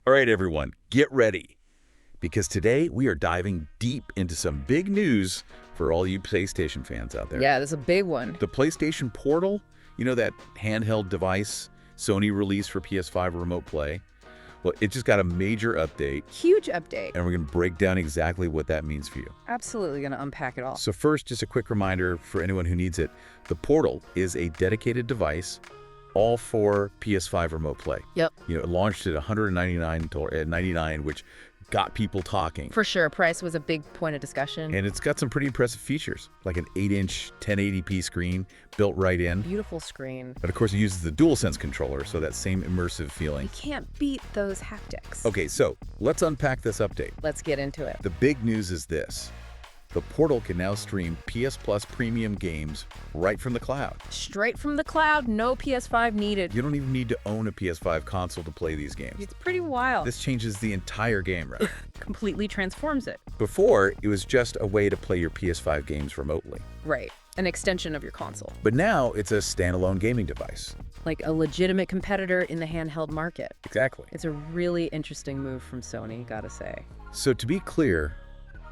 All right, everyone, get ready. Because today we are diving deep into some big news for all you PlayStation fans out there. Yeah, that's a big one. The PlayStation Portal, you know that handheld device Sony released for PS5 Remote Play? Well, it just got a major update, Huge update. and we're going to break down exactly what that means for you. Absolutely going to unpack it all. So first, just a quick reminder for anyone who needs it. The Portal is a dedicated device all for PS5 Remote Play. Yep. You know, it launched at $199, which got people talking. For sure, price was a big point of discussion. And it's got some pretty impressive features, like an 8-inch 1080p screen built right in. Beautiful screen. But of course, it uses the DualSense controller, so that same immersive feeling. You can't beat those haptics. Okay, so let's unpack this update. Let's get into it. The big news is this. The Portal can now stream PS Plus premium games right from the cloud. Straight from the cloud, no PS5 needed. You don't even need to own a PS5 console to play these games. It's pretty wild. This changes the entire game, right? Completely transforms it. Before, it was just a way to play your PS5 games remotely. Right. An extension of your console. But now it's a standalone gaming device. Like a legitimate competitor in the handheld market. Exactly. It's a really interesting move from Sony, gotta say. So to be clear,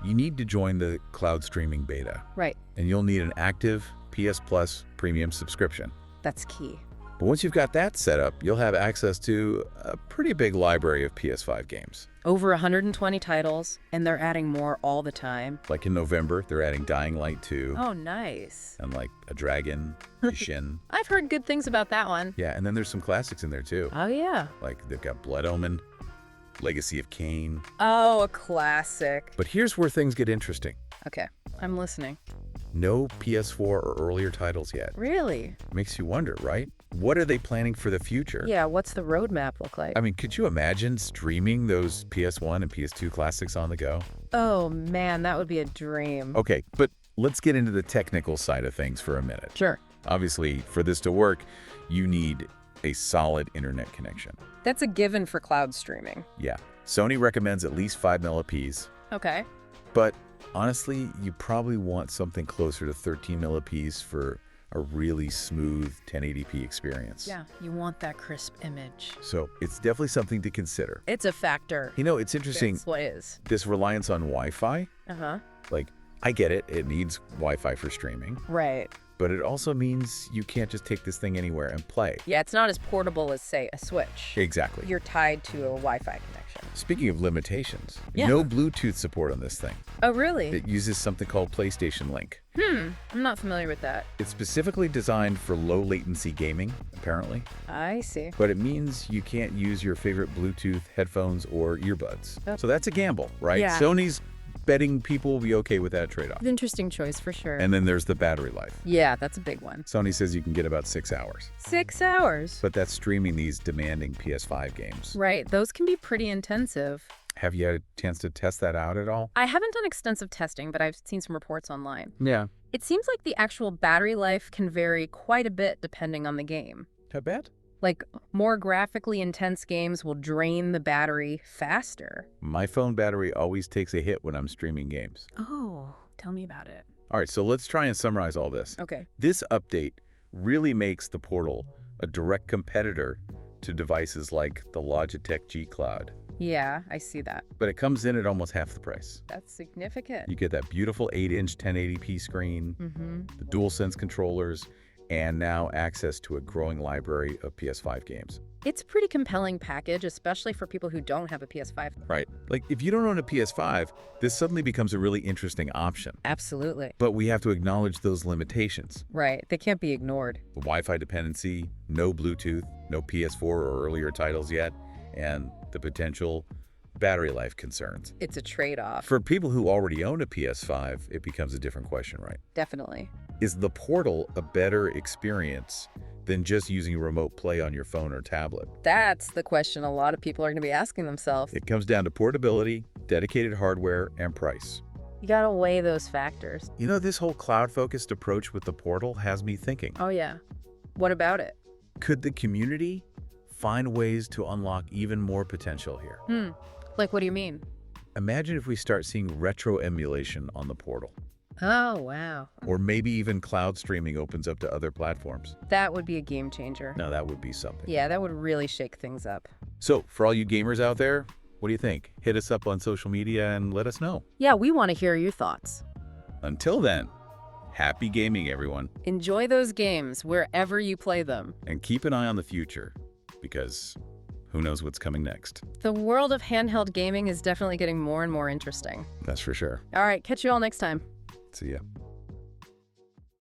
you need to join the cloud streaming beta. Right. And you'll need an active PS Plus premium subscription. That's key. But once you've got that set up, you'll have access to a pretty big library of PS5 games. Over 120 titles, and they're adding more all the time. Like in November, they're adding Dying Light 2 Oh, nice. and like a Dragon, a Shin. I've heard good things about that one. Yeah, and then there's some classics in there too. Oh, yeah. Like they've got Blood Omen, Legacy of Kain. Oh, a classic. But here's where things get interesting. Okay, I'm listening. No PS4 or earlier titles yet. Really? Makes you wonder, right? What are they planning for the future? Yeah, what's the roadmap look like? I mean, could you imagine streaming those PS1 and PS2 classics on the go? Oh, man, that would be a dream. Okay, but let's get into the technical side of things for a minute. Sure. Obviously, for this to work, you need a solid internet connection. That's a given for cloud streaming. Yeah, Sony recommends at least 5 millipedes, Okay. but honestly, you probably want something closer to 13 millipedes for a really smooth 1080p experience. Yeah, you want that crisp image. So it's definitely something to consider. It's a factor. You know, it's interesting, It's what is. this reliance on Wi-Fi. Uh-huh. Like, I get it, it needs Wi-Fi for streaming, Right. but it also means you can't just take this thing anywhere and play. Yeah, it's not as portable as, say, a Switch. Exactly. You're tied to a Wi-Fi connection. Speaking of limitations, Yeah. no Bluetooth support on this thing. Oh, really? It uses something called PlayStation Link. I'm not familiar with that. It's specifically designed for low latency gaming, apparently, I see. but it means you can't use your favorite Bluetooth headphones or earbuds. Oh. So that's a gamble, right? Yeah. Sony's betting people will be okay with that trade-off. Interesting choice for sure. And then there's the battery life. Yeah, that's a big one. Sony says you can get about 6 hours, 6 hours. but that's streaming these demanding PS5 games. Right, those can be pretty intensive. Have you had a chance to test that out at all? I haven't done extensive testing, but I've seen some reports online. Yeah. It seems like the actual battery life can vary quite a bit depending on the game. I bet. Like, more graphically intense games will drain the battery faster. My phone battery always takes a hit when I'm streaming games. Oh, tell me about it. All right, so let's try and summarize all this. Okay. This update really makes the Portal a direct competitor to devices like the Logitech G Cloud. Yeah, I see that. But it comes in at almost half the price. That's significant. You get that beautiful 8-inch 1080p screen, the DualSense controllers, and now access to a growing library of PS5 games. It's a pretty compelling package, especially for people who don't have a PS5. Right. Like, if you don't own a PS5, this suddenly becomes a really interesting option. Absolutely. But we have to acknowledge those limitations. Right, they can't be ignored. The Wi-Fi dependency, no Bluetooth, no PS4 or earlier titles yet, and the potential battery life concerns. It's a trade-off. For people who already own a PS5, it becomes a different question, right? Definitely. Is the Portal a better experience than just using remote play on your phone or tablet? That's the question a lot of people are going to be asking themselves. It comes down to portability, dedicated hardware, and price. You got to weigh those factors. You know, this whole cloud-focused approach with the Portal has me thinking. Oh, yeah. What about it? Could the community find ways to unlock even more potential here? Like, what do you mean? Imagine if we start seeing retro emulation on the Portal. Oh, wow. Or maybe even cloud streaming opens up to other platforms. That would be a game changer. Now, that would be something. Yeah, that would really shake things up. So, for all you gamers out there, what do you think? Hit us up on social media and let us know. Yeah, we want to hear your thoughts. Until then, happy gaming, everyone. Enjoy those games wherever you play them. And keep an eye on the future, because who knows what's coming next. The world of handheld gaming is definitely getting more and more interesting. That's for sure. All right, catch you all next time. See ya.